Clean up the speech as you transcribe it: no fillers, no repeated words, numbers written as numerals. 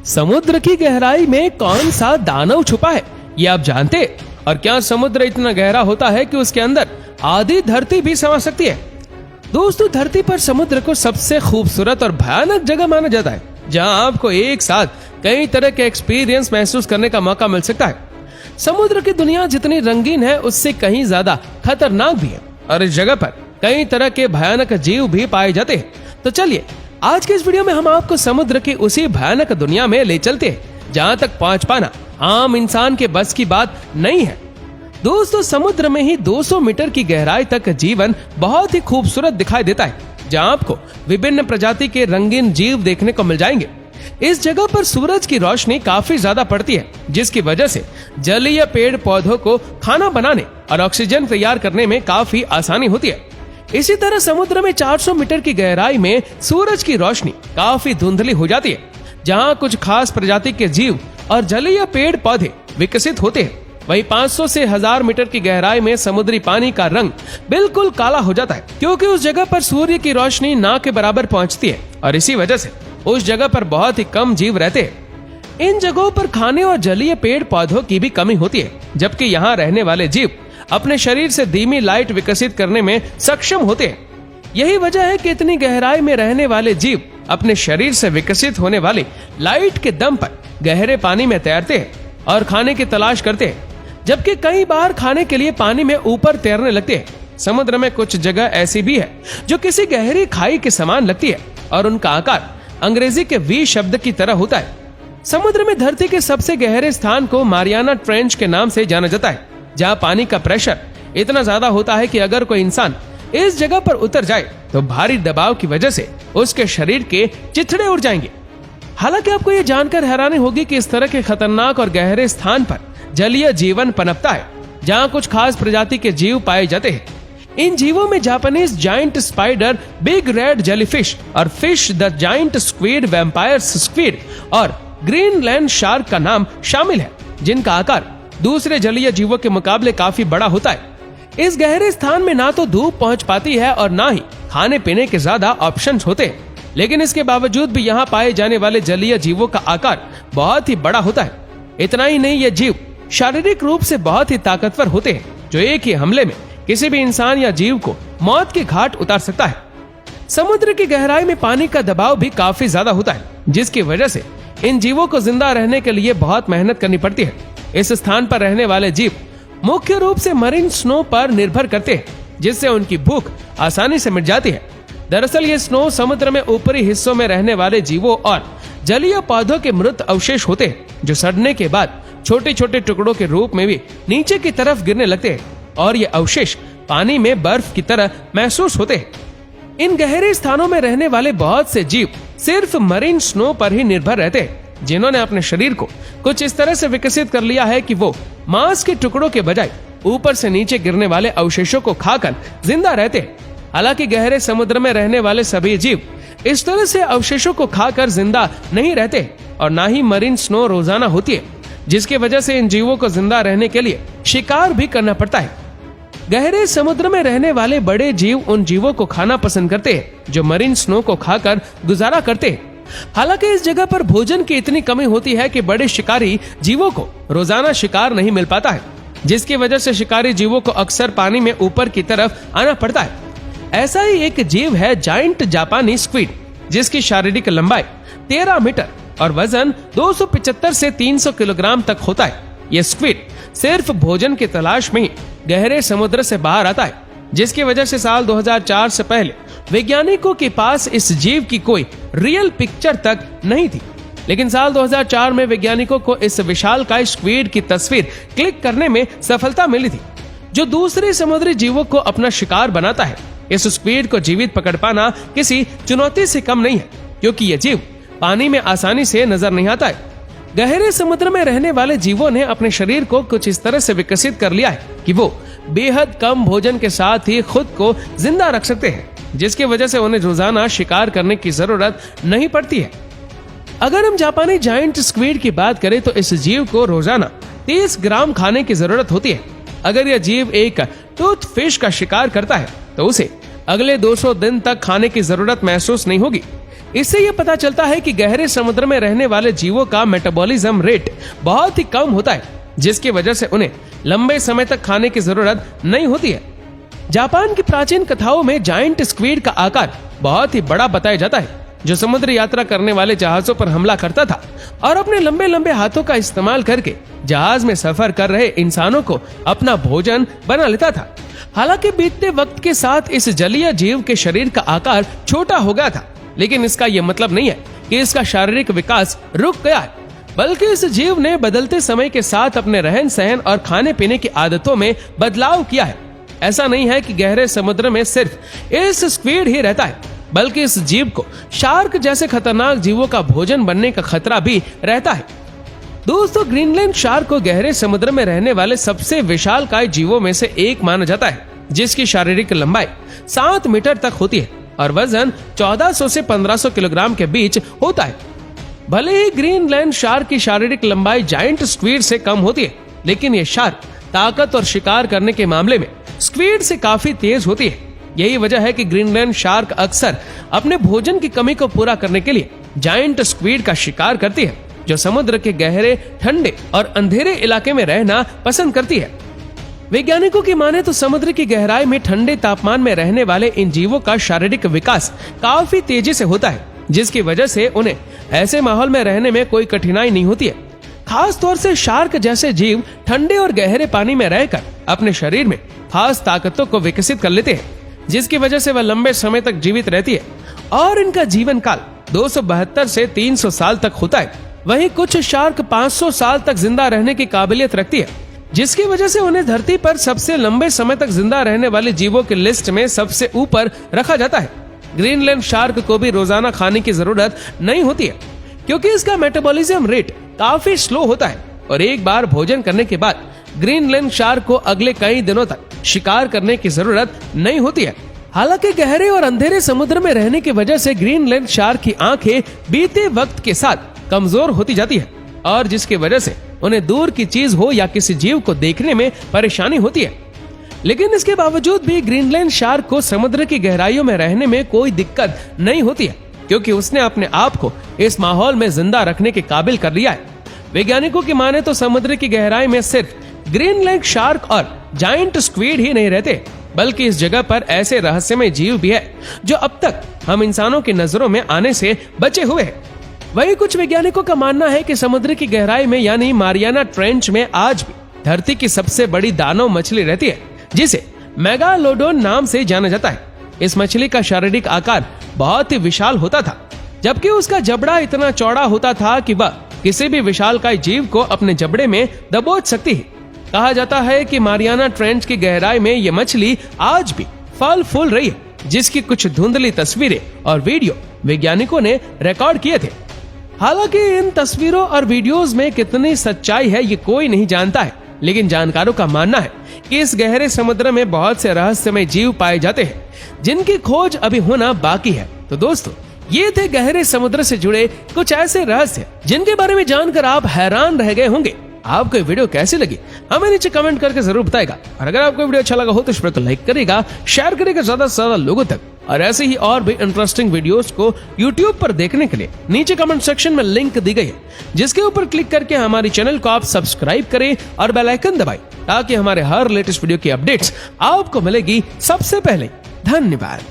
समुद्र की गहराई में कौन सा दानव छुपा है, ये आप जानते हैं? और क्या समुद्र इतना गहरा होता है कि उसके अंदर आधी धरती भी समा सकती है? दोस्तों, धरती पर समुद्र को सबसे खूबसूरत और भयानक जगह माना जाता है, जहां आपको एक साथ कई तरह के एक्सपीरियंस महसूस करने का मौका मिल सकता है। समुद्र की दुनिया जितनी रंगीन है, उससे कहीं ज्यादा खतरनाक भी है, और इस जगह पर कई तरह के भयानक जीव भी पाए जाते हैं। तो चलिए, आज के इस वीडियो में हम आपको समुद्र की उसी भयानक दुनिया में ले चलते हैं जहां तक पहुंच पाना आम इंसान के बस की बात नहीं है। दोस्तों, समुद्र में ही 200 मीटर की गहराई तक जीवन बहुत ही खूबसूरत दिखाई देता है, जहां आपको विभिन्न प्रजाति के रंगीन जीव देखने को मिल जाएंगे। इस जगह पर सूरज की रोशनी काफी ज्यादा पड़ती है, जिसकी वजह से जलीय पेड़ पौधों को खाना बनाने और ऑक्सीजन तैयार करने में काफी आसानी होती है। इसी तरह समुद्र में 400 मीटर की गहराई में सूरज की रोशनी काफी धुंधली हो जाती है, जहां कुछ खास प्रजाति के जीव और जलीय पेड़ पौधे विकसित होते हैं। वहीं 500 से 1000 मीटर की गहराई में समुद्री पानी का रंग बिल्कुल काला हो जाता है, क्योंकि उस जगह पर सूर्य की रोशनी ना के बराबर पहुंचती है, और इसी वजह से उस जगह पर बहुत ही कम जीव रहते हैं। इन जगहों पर खाने और जलीय पेड़ पौधों की भी कमी होती है, जबकि यहाँ रहने वाले जीव अपने शरीर से धीमी लाइट विकसित करने में सक्षम होते हैं। यही वजह है कि इतनी गहराई में रहने वाले जीव अपने शरीर से विकसित होने वाली लाइट के दम पर गहरे पानी में तैरते हैं और खाने की तलाश करते हैं, जबकि कई बार खाने के लिए पानी में ऊपर तैरने लगते हैं। समुद्र में कुछ जगह ऐसी भी है जो किसी गहरी खाई के समान लगती है, और उनका आकार अंग्रेजी के वी शब्द की तरह होता है। समुद्र में धरती के सबसे गहरे स्थान को मारियाना ट्रेंच के नाम से जाना जाता है, जहाँ पानी का प्रेशर इतना ज्यादा होता है कि अगर कोई इंसान इस जगह पर उतर जाए तो भारी दबाव की वजह से उसके शरीर के चिथड़े उड़ जाएंगे। हालांकि आपको ये जानकर हैरानी होगी कि इस तरह के खतरनाक और गहरे स्थान पर जलीय जीवन पनपता है, जहाँ कुछ खास प्रजाति के जीव पाए जाते हैं। इन जीवों में Japanese giant spider, big red jellyfish और fish the giant squid, vampires squid और ग्रीनलैंड शार्क का नाम शामिल है, जिनका आकार दूसरे जलीय जीवों के मुकाबले काफी बड़ा होता है। इस गहरे स्थान में ना तो धूप पहुंच पाती है और ना ही खाने पीने के ज्यादा ऑप्शंस होते हैं, लेकिन इसके बावजूद भी यहाँ पाए जाने वाले जलीय जीवों का आकार बहुत ही बड़ा होता है। इतना ही नहीं, ये जीव शारीरिक रूप से बहुत ही ताकतवर होते हैं, जो एक ही हमले में किसी भी इंसान या जीव को मौत के घाट उतार सकता है। समुद्र की गहराई में पानी का दबाव भी काफी ज्यादा होता है, जिसकी वजह से इन जीवों को जिंदा रहने के लिए बहुत मेहनत करनी पड़ती है। इस स्थान पर रहने वाले जीव मुख्य रूप से मरीन स्नो पर निर्भर करते हैं, जिससे उनकी भूख आसानी से मिट जाती है। दरअसल ये स्नो समुद्र में ऊपरी हिस्सों में रहने वाले जीवों और जलीय पौधों के मृत अवशेष होते हैं, जो सड़ने के बाद छोटे छोटे टुकड़ों के रूप में भी नीचे की तरफ गिरने लगते हैं, और ये अवशेष पानी में बर्फ की तरह महसूस होते हैं। इन गहरे स्थानों में रहने वाले बहुत से जीव सिर्फ मरीन स्नो पर ही निर्भर रहते हैं, जिन्होंने अपने शरीर को कुछ इस तरह से विकसित कर लिया है कि वो मांस के टुकड़ों के बजाय ऊपर से नीचे गिरने वाले अवशेषों को खाकर जिंदा रहते हैं। हालांकि गहरे समुद्र में रहने वाले सभी जीव इस तरह से अवशेषों को खाकर जिंदा नहीं रहते, और ना ही मरीन स्नो रोजाना होती है, जिसकी वजह से इन जीवों को जिंदा रहने के लिए शिकार भी करना पड़ता है। गहरे समुद्र में रहने वाले बड़े जीव उन जीवों को खाना पसंद करते हैं जो मरीन स्नो को खाकर गुजारा करते हैं। हालांकि इस जगह पर भोजन की इतनी कमी होती है कि बड़े शिकारी जीवों को रोजाना शिकार नहीं मिल पाता है, जिसकी वजह से शिकारी जीवों को अक्सर पानी में ऊपर की तरफ आना पड़ता है। ऐसा ही एक जीव है जाइंट जापानी स्क्विड, जिसकी शारीरिक लंबाई 13 मीटर और वजन 275 से 300 किलोग्राम तक होता है। ये स्क्विड सिर्फ भोजन की तलाश में ही गहरे समुद्र से बाहर आता है, जिसकी वजह से साल 2004 से पहले वैज्ञानिकों के पास इस जीव की कोई रियल पिक्चर तक नहीं थी। लेकिन साल 2004 में वैज्ञानिकों को इस विशालकाय स्क्विड की तस्वीर क्लिक करने में सफलता मिली थी, जो दूसरे समुद्री जीवों को अपना शिकार बनाता है। इस स्क्विड को जीवित पकड़ पाना किसी चुनौती से कम नहीं है, क्योंकि यह जीव पानी में आसानी से नजर नहीं आता है। गहरे समुद्र में रहने वाले जीवों ने अपने शरीर को कुछ इस तरह से विकसित कर लिया है कि वो बेहद कम भोजन के साथ ही खुद को जिंदा रख सकते हैं, जिसकी वजह से उन्हें रोजाना शिकार करने की जरूरत नहीं पड़ती है। अगर हम जापानी जाइंट स्क्विड की बात करें तो इस जीव को रोजाना 30 ग्राम खाने की जरूरत होती है। अगर यह जीव एक टूथ फिश का शिकार करता है तो उसे अगले 200 दिन तक खाने की जरूरत महसूस नहीं होगी। इससे ये पता चलता है कि गहरे समुद्र में रहने वाले जीवों का मेटाबॉलिज्म रेट बहुत ही कम होता है, जिसकी वजह से उन्हें लंबे समय तक खाने की जरूरत नहीं होती है। जापान की प्राचीन कथाओं में जायंट स्क्विड का आकार बहुत ही बड़ा बताया जाता है, जो समुद्र यात्रा करने वाले जहाजों पर हमला करता था और अपने लंबे लंबे हाथों का इस्तेमाल करके जहाज में सफर कर रहे इंसानों को अपना भोजन बना लेता था। हालांकि बीतते वक्त के साथ इस जलीय जीव के शरीर का आकार छोटा हो गया था, लेकिन इसका यह मतलब नहीं है कि इसका शारीरिक विकास रुक गया है, बल्कि इस जीव ने बदलते समय के साथ अपने रहन सहन और खाने पीने की आदतों में बदलाव किया है। ऐसा नहीं है कि गहरे समुद्र में सिर्फ इस स्क्विड ही रहता है, बल्कि इस जीव को शार्क जैसे खतरनाक जीवों का भोजन बनने का खतरा भी रहता है। दोस्तों, ग्रीनलैंड शार्क को गहरे समुद्र में रहने वाले सबसे विशालकाय जीवों में से एक माना जाता है, जिसकी शारीरिक लंबाई 7 मीटर तक होती है और वजन 1400 से 1500 किलोग्राम के बीच होता है। भले ही ग्रीनलैंड शार्क की शारीरिक लंबाई जायंट स्क्विड से कम होती है, लेकिन ये शार्क ताकत और शिकार करने के मामले में स्क्विड से काफी तेज होती है। यही वजह है कि ग्रीनलैंड शार्क अक्सर अपने भोजन की कमी को पूरा करने के लिए जायंट स्क्विड का शिकार करती है, जो समुद्र के गहरे, ठंडे और अंधेरे इलाके में रहना पसंद करती है। वैज्ञानिकों की माने तो समुद्र की गहराई में ठंडे तापमान में रहने वाले इन जीवों का शारीरिक विकास काफी तेजी से होता है, जिसकी वजह से उन्हें ऐसे माहौल में रहने में कोई कठिनाई नहीं होती है। खास तौर से शार्क जैसे जीव ठंडे और गहरे पानी में रहकर अपने शरीर में खास ताकतों को विकसित कर लेते हैं, जिसकी वजह से वह लंबे समय तक जीवित रहती है और इनका जीवन काल 272 से 300 साल तक होता है। वहीं कुछ शार्क 500 साल तक जिंदा रहने की काबिलियत रखती है, जिसकी वजह से उन्हें धरती पर सबसे लंबे समय तक जिंदा रहने वाले जीवों की लिस्ट में सबसे ऊपर रखा जाता है। ग्रीनलैंड शार्क को भी रोजाना खाने की जरूरत नहीं होती है, क्योंकि इसका मेटाबॉलिज्म रेट काफी स्लो होता है और एक बार भोजन करने के बाद ग्रीनलैंड शार्क को अगले कई दिनों तक शिकार करने की जरूरत नहीं होती है। हालांकि गहरे और अंधेरे समुद्र में रहने की वजह से ग्रीनलैंड शार्क की आंखें बीते वक्त के साथ कमजोर होती जाती है और जिसकी वजह से उन्हें दूर की चीज हो या किसी जीव को देखने में परेशानी होती है। लेकिन इसके बावजूद भी ग्रीनलैंड शार्क को समुद्र की गहराइयों में रहने में कोई दिक्कत नहीं होती है, क्योंकि उसने अपने आप को इस माहौल में जिंदा रखने के काबिल कर लिया है। वैज्ञानिकों की माने तो समुद्र की गहराई में सिर्फ ग्रीनलैंड शार्क और जायंट स्क्विड ही नहीं रहते, बल्कि इस जगह पर ऐसे रहस्यमय जीव भी है जो अब तक हम इंसानों की नजरों में आने से बचे हुए हैं। वहीं कुछ वैज्ञानिकों का मानना है कि समुद्र की गहराई में यानी मारियाना ट्रेंच में आज भी धरती की सबसे बड़ी दानव मछली रहती है, जिसे मेगालोडोन नाम से जाना जाता है। इस मछली का शारीरिक आकार बहुत ही विशाल होता था, जबकि उसका जबड़ा इतना चौड़ा होता था कि वह किसी भी विशालकाय जीव को अपने जबड़े में दबोच सकती है। कहा जाता है कि मारियाना ट्रेंच की गहराई में ये मछली आज भी फल फूल रही है, जिसकी कुछ धुंधली तस्वीरें और वीडियो वैज्ञानिकों ने रिकॉर्ड किए थे। हालांकि इन तस्वीरों और वीडियोस में कितनी सच्चाई है ये कोई नहीं जानता है, लेकिन जानकारों का मानना है कि इस गहरे समुद्र में बहुत से रहस्यमय जीव पाए जाते हैं, जिनकी खोज अभी होना बाकी है। तो दोस्तों, ये थे गहरे समुद्र से जुड़े कुछ ऐसे रहस्य जिनके बारे में जानकर आप हैरान रह गए होंगे। आपको वीडियो कैसी लगी हमें नीचे कमेंट करके जरूर बताएगा, और अगर आपको वीडियो अच्छा लगा हो तो इस वीडियो को लाइक करेगा, शेयर करेगा ज्यादा से ज्यादा लोगों तक। और ऐसे ही और भी इंटरेस्टिंग वीडियोस को YouTube पर देखने के लिए नीचे कमेंट सेक्शन में लिंक दी गई है, जिसके ऊपर क्लिक करके हमारे चैनल को आप सब्सक्राइब करें और बेल आइकन दबाएं, ताकि हमारे हर लेटेस्ट वीडियो की अपडेट्स आपको मिलेगी सबसे पहले। धन्यवाद।